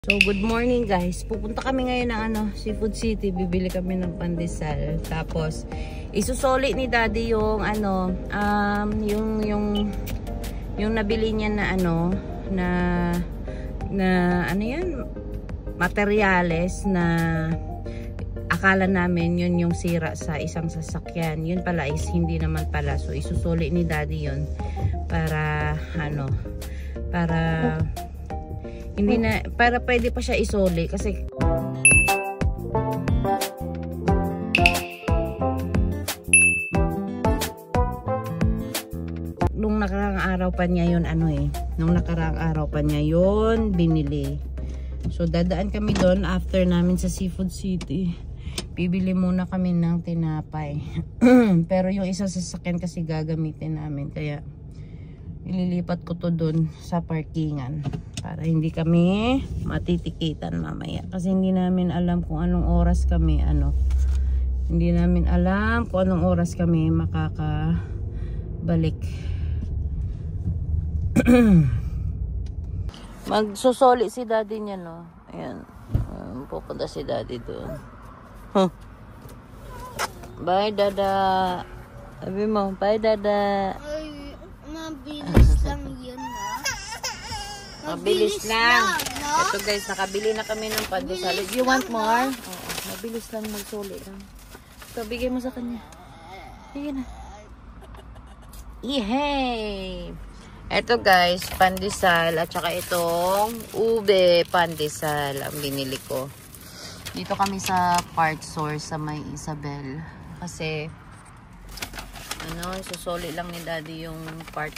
So, good morning guys. Pupunta kami ngayon ng Seafood City. Bibili kami ng pandesal. Tapos, isusoli ni Daddy yung yung nabili niya na ano yan? Materyales na akala namin yun yung sira sa isang sasakyan. Yun pala is hindi naman pala. So, isusoli ni Daddy yun para hindi na, para pwede pa siya isoli kasi nung nakaraang araw pa niya yun nung nakaraang araw pa niya yun binili. So dadaan kami doon after namin sa Seafood City. Bibili muna kami ng tinapay. Pero yung isa sasakyan kasi gagamitin namin kaya ililipat ko to doon sa parkingan para hindi kami matitikitan mamaya kasi hindi namin alam kung anong oras kami makakabalik. Magsusoli si Daddy niya, no? Ayan, pupunta si Daddy doon. Bye Dada. Sabi mo, bye Dada. Mabilis lang yun, no? Mabilis lang. No? Ito guys, nakabili na kami ng pandesal. Do you want more? Oo, mabilis lang magsuli lang. Ito, bigay mo sa kanya. Bigay na. Yehey! Ito guys, pandesal at saka itong ube pandesal ang binili ko. Dito kami sa part source sa May Isabel. Kasi susoli lang ni Daddy yung part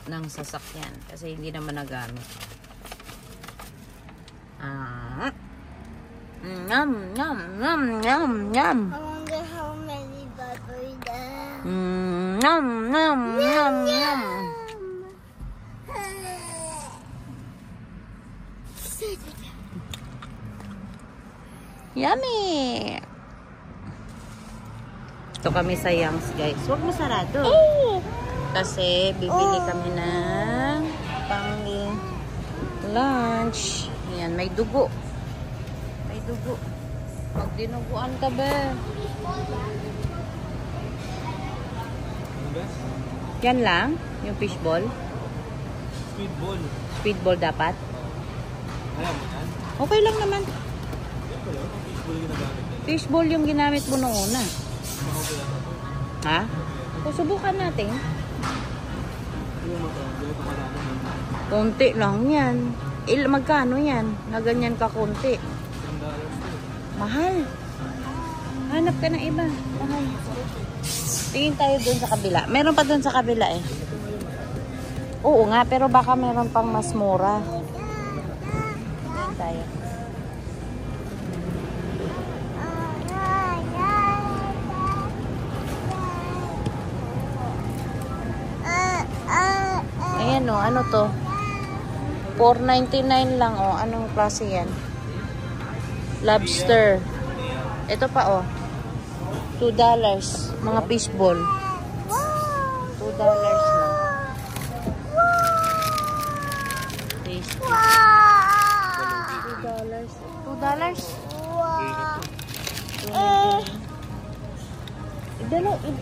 ng sasakyan kasi hindi naman nagamit. Yum, yum, yum, yum, yum. I wonder how many battery there. Yum, yum, yum, yum. Yummy! Ito kami sa Young's guys. Huwag mo sarado. Kasi bibili kami ng pang lunch. Ayan, may dugo. May dugo. Magdinuguan ka ba? Yan lang? Yung fishball? Speedball. Speedball dapat? Ayaw mo yan? Okay lang naman. Fishball ginagamit. Fishball yung ginamit mo nung una. Ha? O, subukan natin. Konti lang yan. Magkano yan? Na ganyan ka konti. Mahal. Hanap ka ng iba. Mahal. Tingin tayo dun sa kabila. Meron pa dun sa kabila eh. Oo nga, pero baka meron pang mas mura. Tingin tayo. Ayan o, ano to? $4.99 lang o. Anong klase yan? Lobster. Ito pa o. $2. Mga fishball. $2 lang. Tasty. $2?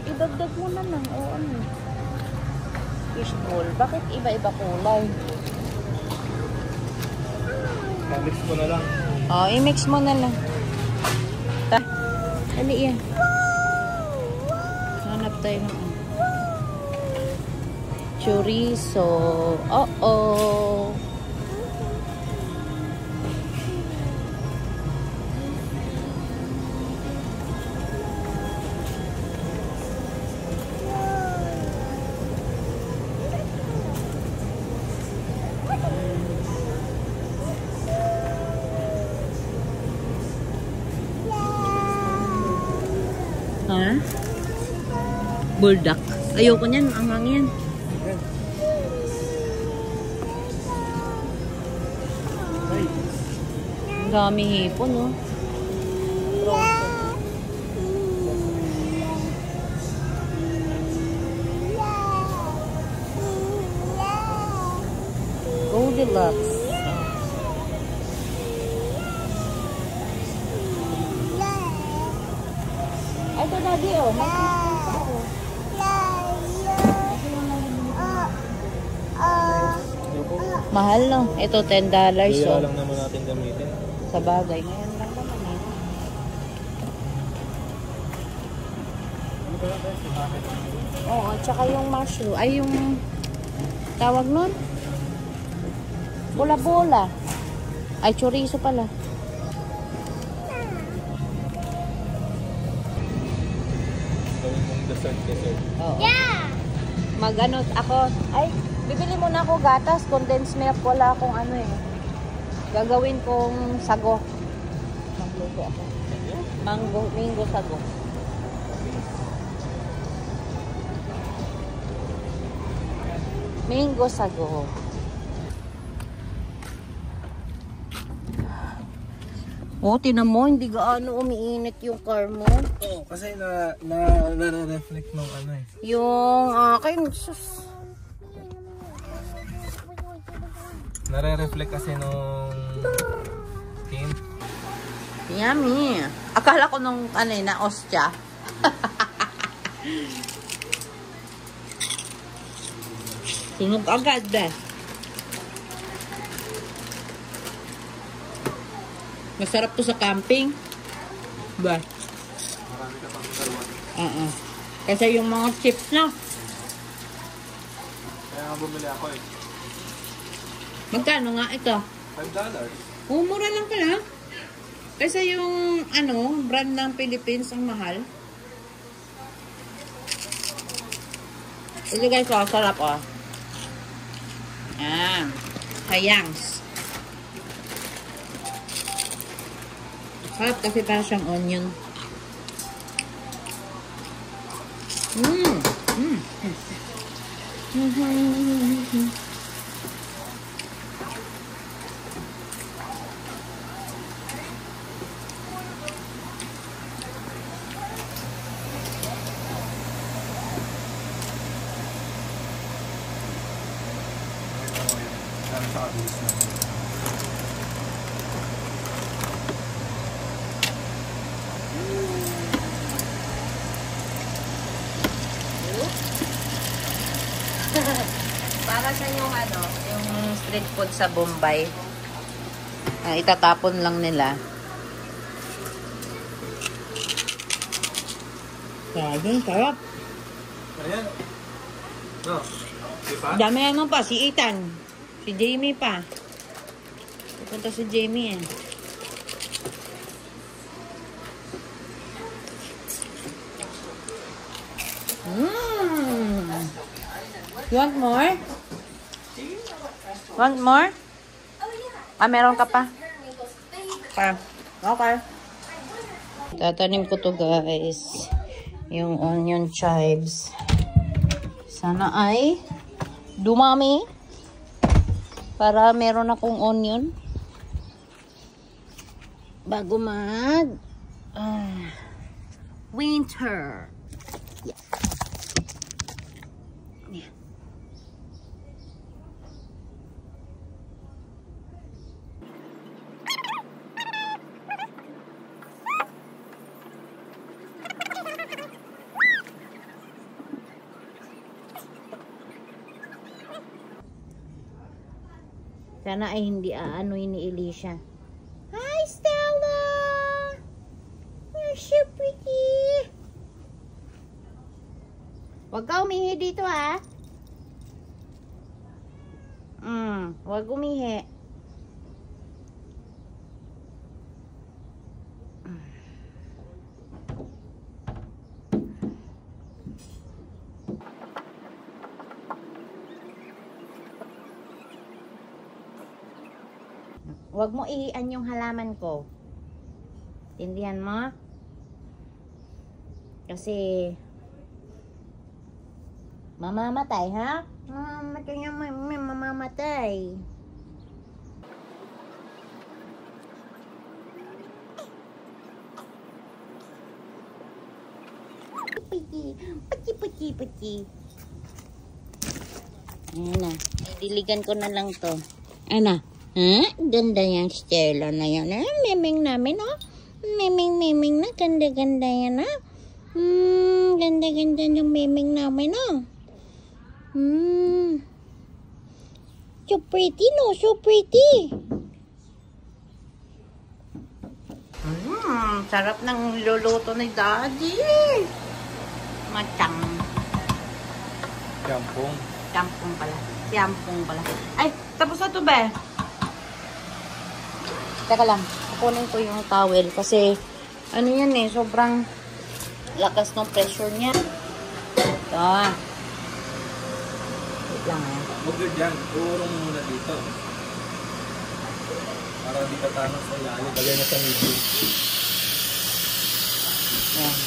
Idagdag mo na lang. O ano? Fishball. Bakit iba-iba kulay? Mix mo na lang. Oh, i-mix mo na lang. Dali yan. Hanap tayo ng chorizo. Oh. Ha? Buldak. Ayoko niyan, ang hangin. Ang dami hipon, no? Goldilocks. ito, Daddy, oh. May fishball pa, oh. Mahal, no? Ito, $10, Kaya oh. lang naman natin gamitin. Sa bagay. Ngayon lang naman, eh. Oo, at saka yung mushroom. Ay, yung tawag nun? Bola-bola. Ay, chorizo pala. Gawin mong dessert. Oo. Mag-ano, ako, ay, bibili muna ako gatas, condensed milk, wala akong ano eh. Gagawin kong sago. Magluto ako. Mango sago. Mango sago. Oh, tinan mo, hindi gaano umiinit yung car mo. Oo, kasi na-reflect ng ano eh. Yung akin, sus. Nare-reflect kasi nung tint. Yummy. Akala ko nung ano na ostya. Sunog agad ba? Masarap to sa camping. Ba? Marami ka pang dalawa. Kasi yung mga chips na. Kaya nga bumili ako eh. Magkano nga ito? $5. Oh, mura lang pala. Kasi yung ano, brand ng Philippines ang mahal. Ito guys, oh, sarap oh. Sayangs. Sarap kasi parang siyang onion. Para sa yung ano, yung street food sa Bombay. Itatapon lang nila. Sabi, sarap. Ayan. No. Diba? Dami ano pa, si Ethan. Si Jamie pa. Pupunta si Jamie eh. You want more? Want more? Meron ka pa? Okay. Tatanim ko to guys. Yung onion chives. Sana ay dumami. Para meron akong onion. Bago mag winter. Sana ay hindi aanoy ni Alicia. Hi, Stella! You're so pretty! Huwag ka umihi dito, ha? Huwag umihi. Huwag mo ihian yung halaman ko. Tindihan mo? Kasi mamamatay, ha? Mamamatay. Pati. Ayan na. Diligan ko na lang to. Ayan na. Ganda yung Stella na yan. Meming namin, oh. Meming na. Ganda-ganda yan, oh. Ganda-ganda ng memeng namin, no? So pretty, no? So pretty. Sarap ng luluto ni Daddy. Matang. Kampong. Siampong pala. Siampong pala. Ay, tapos na to, be. Teka lang. Kukunin ko yung towel kasi ano yan eh, sobrang lakas ng pressure niya. Ito. Wait lang eh. Huwag yun dyan. Uurong muna dito. Para di katanos sa ilalim. Bagay na sa medium. Yan.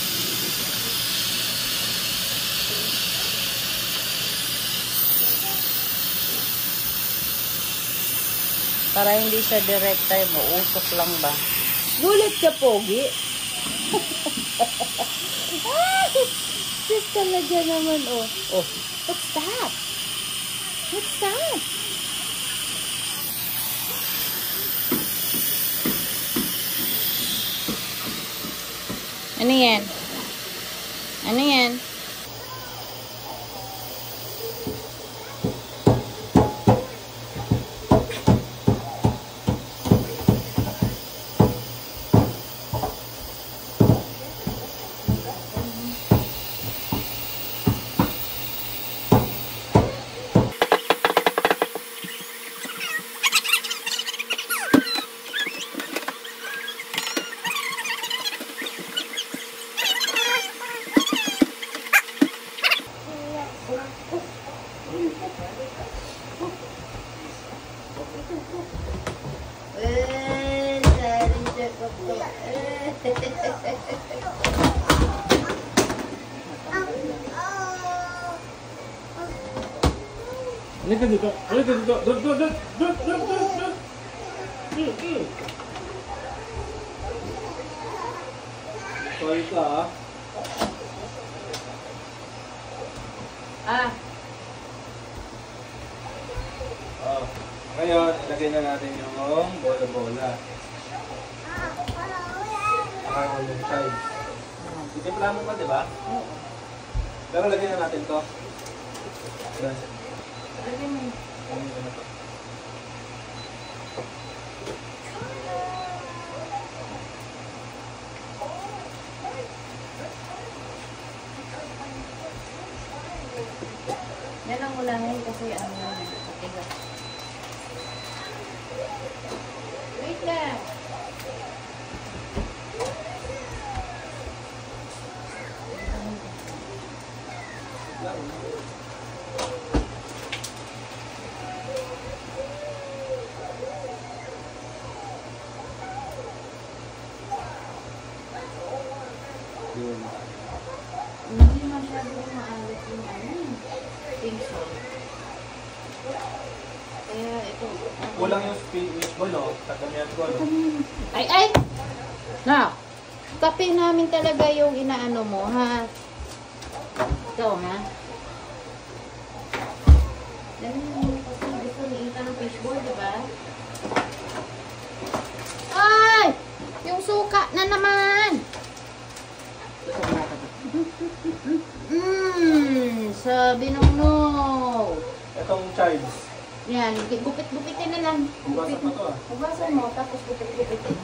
Para hindi siya direct tayo, mausok lang ba? Gulat ka, Pogi. Sis talaga naman, oh. Oh, what's that? What's that? Ano yan? Ano yan? Halika dito. Halika dito. Dut. Sorry ka, ah. Ngayon, ilagay na natin yung bola-bola. Yung chives. Itimpla mo pa, di ba? Pero lagay na natin to. Lagay mo. Yan ang ulahin kasi ano yun. Matigas. Wait lang. Hindi masyadong maalat yung ano. Pink salt. Kaya ito. Kulang yung fishball, no? Tagamihan ko, no? Ay! Na! Kape namin talaga yung inaano mo, ha? Ito, ha? Dami mo kasi gusto ni Ita ng fishball, di ba? Ay! Yung suka na naman! Sabi nung no. Itong chives. Yan, gupit-gupitin na lang. Hugasan pa to, ah. Hugasan mo, tapos gupit-gupitin.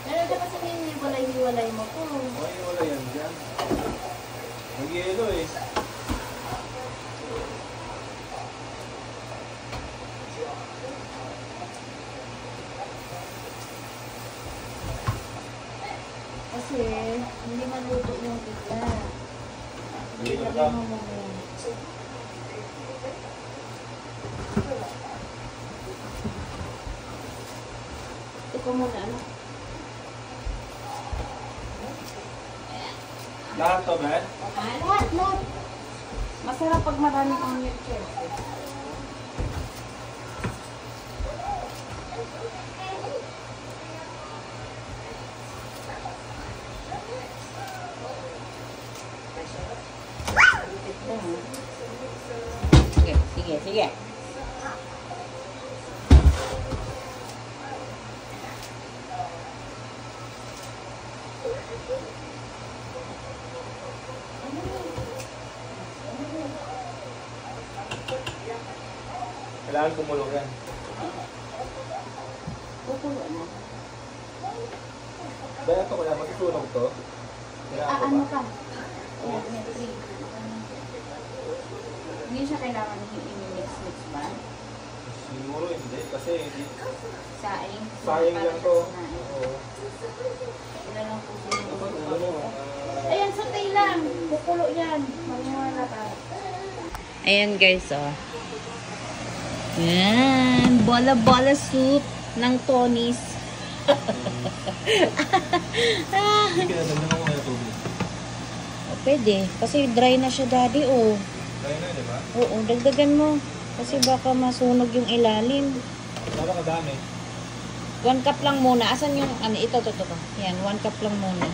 Pero dapat sabihin mo, hiwalay-hiwalay mo po. Okay, wala yan dyan. Mag-yelo, eh. Kasi, hindi maluto yung pizza. Hindi na Lagay mo muna yan. Ito muna, ano? Lahat to, Ben? Lahat. Masarap pag marami kang milk cheese. Sige. Kailangan kumulo yan. Kukulo na. Kaya ito kaya matutunog to. Ano ka? Ayan, may 3. Hindi siya kailangan i-mix ba? Siguro hindi. Kasi Saing. sayang lang to. Oo. Ilan lang po ayan, sotay lang. Kukulo yan. Maniwala ka. Ayan guys, oh. Yan. Bola-bola soup ng Tony's. Hindi ka nadagdagan mo kaya tubig. Pwede. Kasi dry na siya, daddy, oh. Kaya na, di ba? Oo, dagdagan mo. Kasi baka masunog yung ilalim. Baka kadami. 1 cup lang muna. Asan yung, ano, ito. Yan, 1 cup lang muna.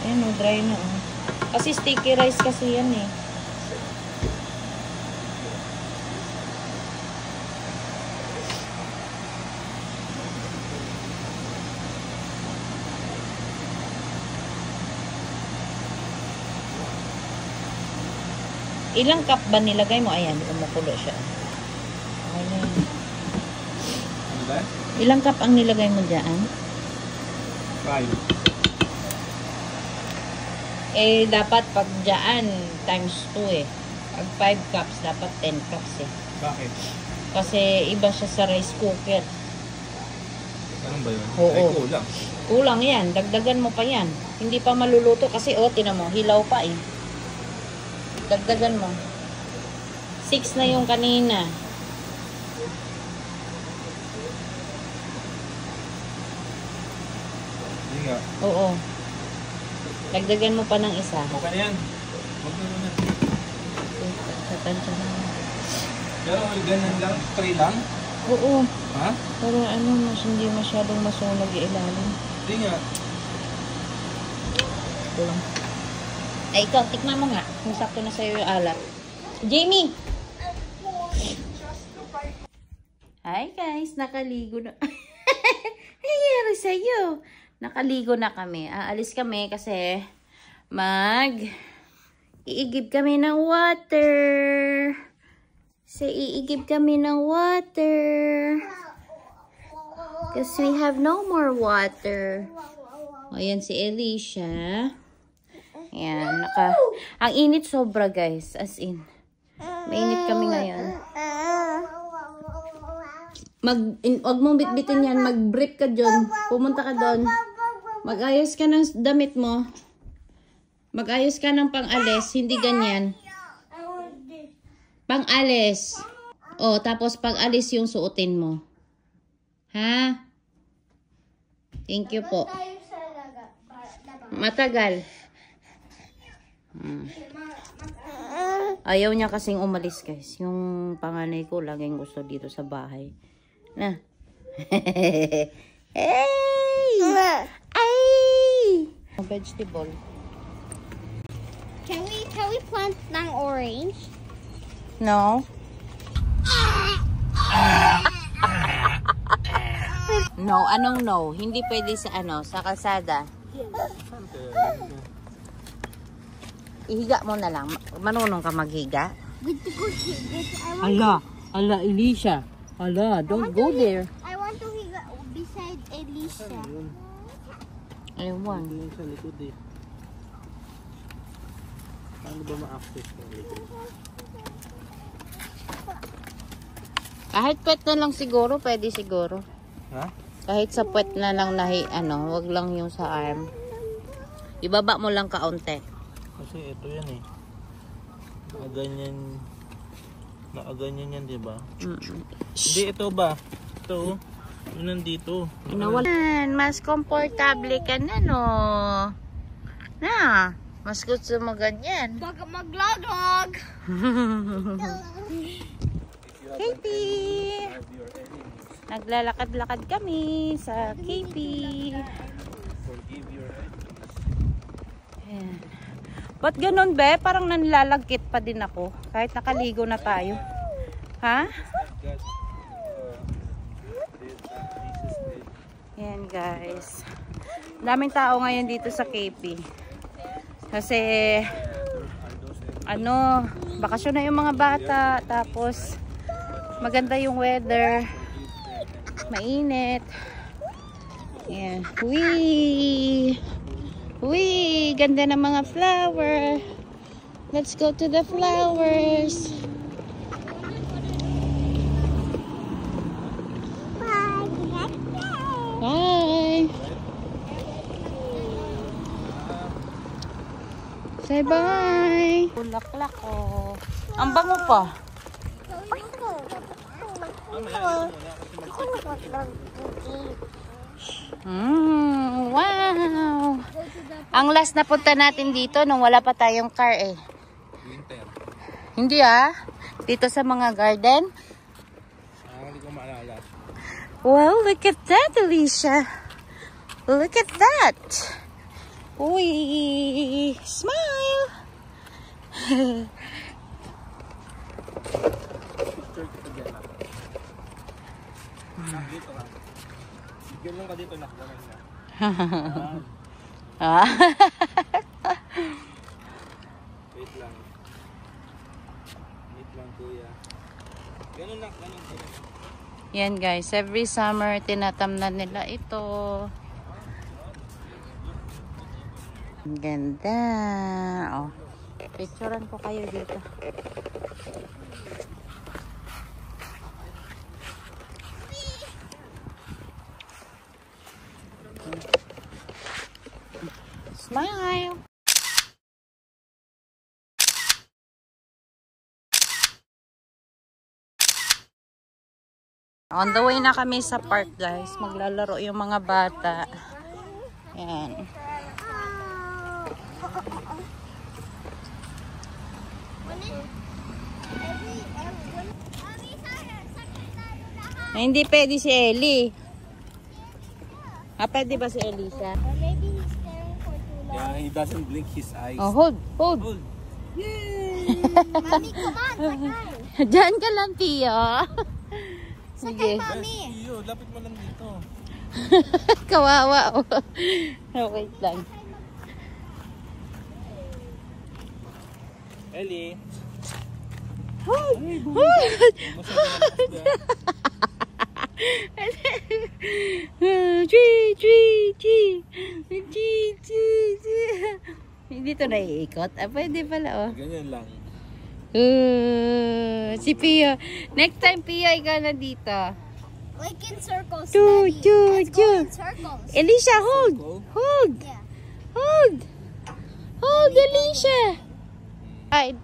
Ayan, oh, dry na, oh. Kasi sticky rice kasi yan, eh. Ilang cup ba nilagay mo? Ayan, kumukulo siya. Ayan. Ano ba? Ilang cup ang nilagay mo dyan? 5. Eh, dapat pag dyan, times 2 eh. Pag 5 cups, dapat 10 cups eh. Bakit? Kasi iba siya sa rice cooker. Anong ba yun? Oo. Ay, kulang. Kulang yan. Dagdagan mo pa yan. Hindi pa maluluto kasi, oh, tinan mo, hilaw pa eh. Dagdagan mo. 6 na yung kanina. Hindi nga. Oo. Dagdagan mo pa ng isa. Okay na yan. Huwag na muna. Tatansya na. Pero ganyan lang? 3 lang? Oo. Ha? Pero ano, hindi masyadong masunog yung ilalim. Hindi nga. Kulang. Ay, ikaw, tikman mo nga. Kung sakto na sa'yo yung alat. Jamie! Hi guys, nakaligo na. Nangyari sa'yo. Nakaligo na kami. Aalis kami kasi iigib kami ng water. Iigib kami ng water. Because we have no more water. Ayan si Alicia. Ayan, ang init sobra guys, as in. Mainit kami ngayon. Wag mong bitbitin yan, mag-brief ka dyan. Pumunta ka doon. Mag-ayos ka ng damit mo. Mag-ayos ka ng pang-alis, hindi ganyan. Pang-alis. O, tapos pag-alis yung suotin mo. Ha? Thank you po. Matagal. Ayaw niya kasing umalis guys. Yung panganay ko laging gusto dito sa bahay. Na. Hey! Ay! Vegetable. Can we plant ng orange? No. No, anong no? Hindi pwede sa sa kalsada. Ihiga mo na lang. Marunong ka maghiga? Ala, Alicia. Ala, don't go there. I want to higa beside Alicia. Ayun. Hindi sa likod eh. Paano ba ma-access ng likod? Kahit pwet na lang siguro, pwede siguro. Ha? Kahit sa pwet na lang wag lang yung sa arm. Ibaba mo lang kaunti. Kasi ito yan eh. Nakaganyan yan, di ba? Hindi, ito ba? Ito, yun nandito. Mas komportable ka na, no? Na, mas gusto mo ganyan. Baka maglaglag. Katie! Naglalakad-lakad kami sa KP. Ayan. Ba't ganun, be? Parang nanlalagkit pa din ako. Kahit nakaligo na tayo. Ha? Ayan, guys. Daming tao ngayon dito sa KP. Kasi ano, bakasyon na yung mga bata. Tapos, maganda yung weather. Mainit. Ayan. Wee! Wee! Ganda ng mga flower. Let's go to the flowers. Bye! Say bye! Bulaklak ko. Ang bango pa. Wow! Ang last na punta natin dito nung wala pa tayong car eh. Winter. Hindi dito sa mga garden. Hindi ko maalala. Wow, look at that, Alicia. Look at that. Uy, smile. Dito ka. Bigyan lang ka dito na. Wait lang. Wait lang kuya. Ganun lang, ganun. Yan guys, every summer tinatamnan nila ito. Ang ganda. Oh, picturean ko kayo dito. Smile. On the way na kami sa park guys. Maglalaro yung mga bata. Yan. Hindi pwede si Ellie. Pwede ba si Elisa? Maybe he's staring for too long. Yeah, he doesn't blink his eyes. Oh, hold. Hold. Yay! Mommy, come on, sakay. Diyan ka lang, Pio. Sakay, Sige. Mommy. Iyo, lapit mo lang dito. Kawawa. Wait lang. Ellie. Hold. Hindi to naiikot. Pwede pala, oh. Ganyan lang. Si Pio. Next time, Pio, ikaw na dito. Like in circles, Two, Daddy. two, Let's go two. in circles. Alicia, hold. Hold. Yeah. Hold. Hold, Alicia. Slide.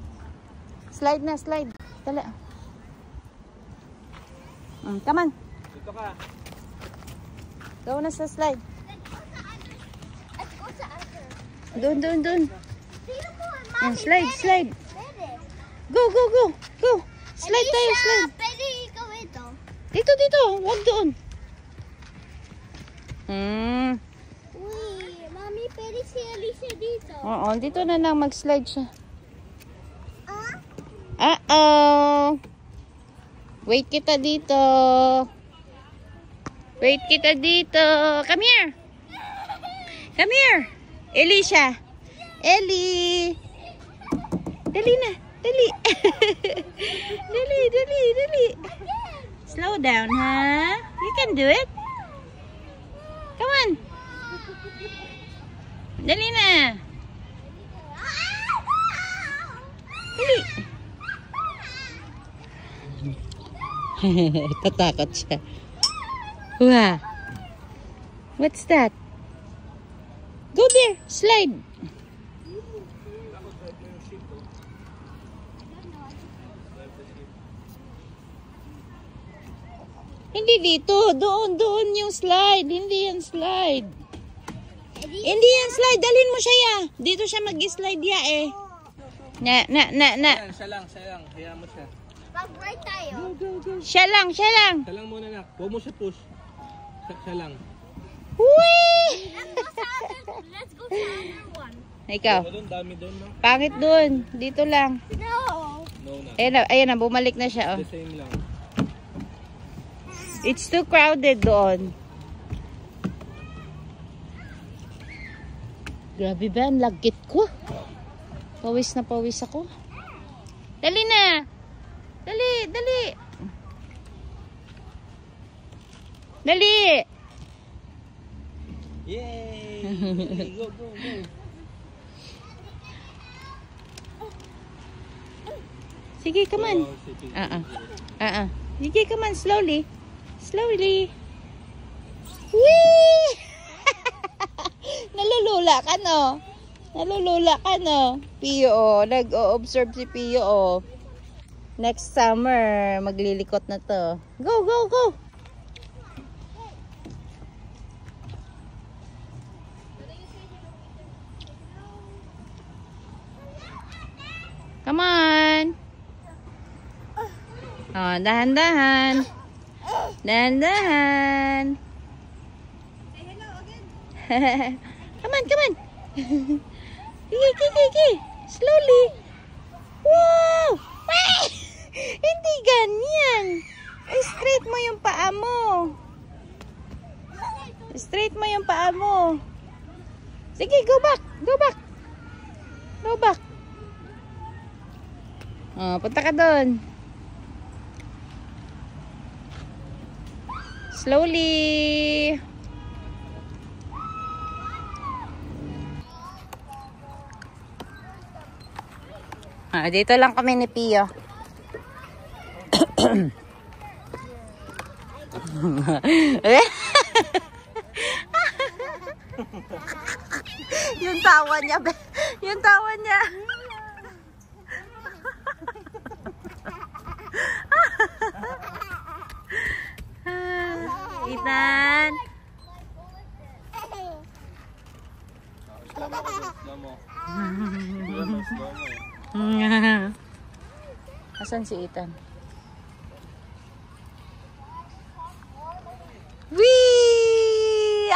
Slide na, slide. Dala. Come on. Dito ka. Go na sa slide. Let's go sa other. Doon. Sino mo, Mommy? Slide, Pwede. slide. Pwede. Go. Slide tayo, Alicia, slide. pwede ikaw ito. Dito. Huwag doon. Uy, Mommy, pwede si Alicia dito. Oo, dito na lang mag-slide siya. Ah? Uh-oh. Wait kita dito. Come here. Alicia. Ellie. Dali na. Dali. Dali. Slow down, huh? You can do it. Come on. Dali na. Dali. Tatakot siya. Wow. What's that? Go there. Slide. Hindi dito. Doon yung slide. Hindi yan slide. Dalhin mo siya ya. Dito siya mag-slide ya eh. Na. Ayan, siya lang. Hayaan mo siya. Mag-right tayo. Go. Siya lang. Siya lang muna na. Huwag mo siya push. Siya lang. Whee! Let's go to other one. Ikaw. Doon, dami doon, no? Pangit doon. Dito lang. No. No na. Ayan na. Bumalik na siya. Oh. The same lang. It's too crowded doon. Grabe ba? Ang lagkit ko. Pawis na pawis ako. Dali na. Dali, dali. Dali. Yay! Go, go, go. Sige, come on. Sige, come on, slowly. Slowly. Whee! Nalulula ka, no? Nalulula ka, no? Pio, oh. Nag-o-observe si Pio, oh. Next summer, maglilikot na to. Go, go, go! Come on! Oh, dahan-dahan. Dahan-dahan. Come on, come on. Sige. Slowly. Wow! Hindi ganyan. Straight mo yung paa mo. Straight mo yung paa mo. Sige, go back. Go back. Go back. Oh, punta ka doon. Slowly. Dito lang kami ni Pio. Yung tawa niya. Yung tawa niya. Ethan. Asan si Ethan? Wee!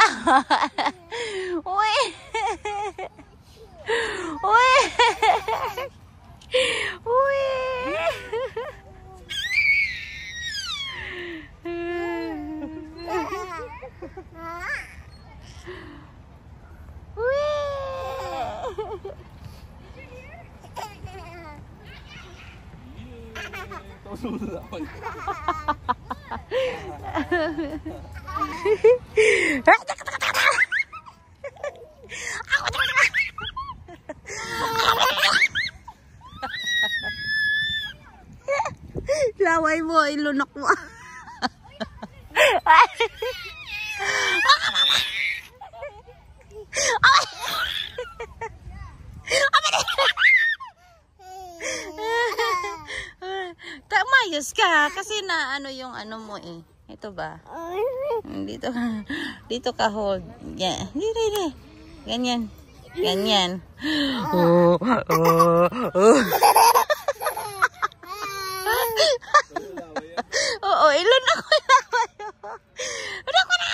Wee! Wee! Wee! Laway mo, ilunok mo. Mayos ka kasi na ano yung ano mo eh. Ito ba? Dito ka hold. Yeah. Dito. Ganyan. Ganyan. Oh. Oo, ilon ako. Ilon ko na!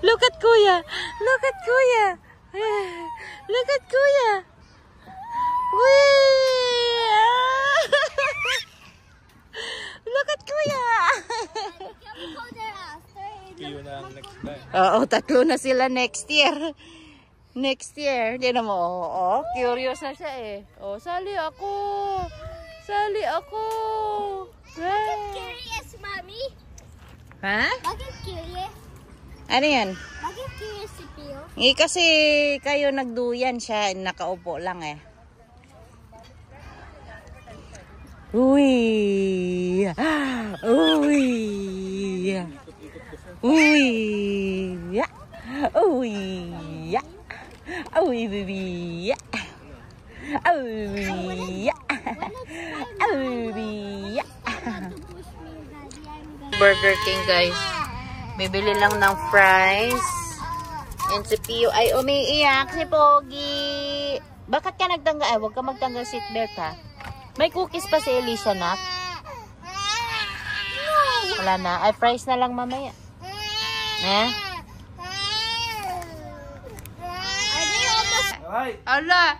Look at Kuya. Look at Kuya. Look at Kuya. Look at Kuya. Oo, tatlo na sila next year. Next year. Hindi na mo. Oo, curious na siya eh. Oh, sali ako. Sali ako. Bakit curious, Mommy? Ha? Bakit curious? Ano yan? Bakit curious si Pio? Kasi kayo nagduyan siya, nakaupo lang eh. Uy! Uy! Uy! Uy! Uy, baby! Uy! Uy! Burger King, guys. Bibili lang ng fries. And si Pio ay umiiyak si Pogi. Bakit ka nagtanggal? Ay, huwag ka magtanggal seatbelt ha. May cookies pa si Alicia, nak. Wala na. Ay, fries na lang mamaya. Eh? Ay! Ala!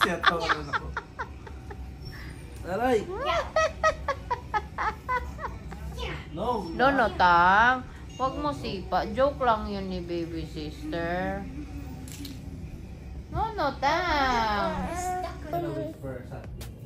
Siya to ako. Aray! Nono, Tang. Huwag mo sipa. Joke lang yun ni baby sister. Nono, Tang. Hello, whisper sa atin.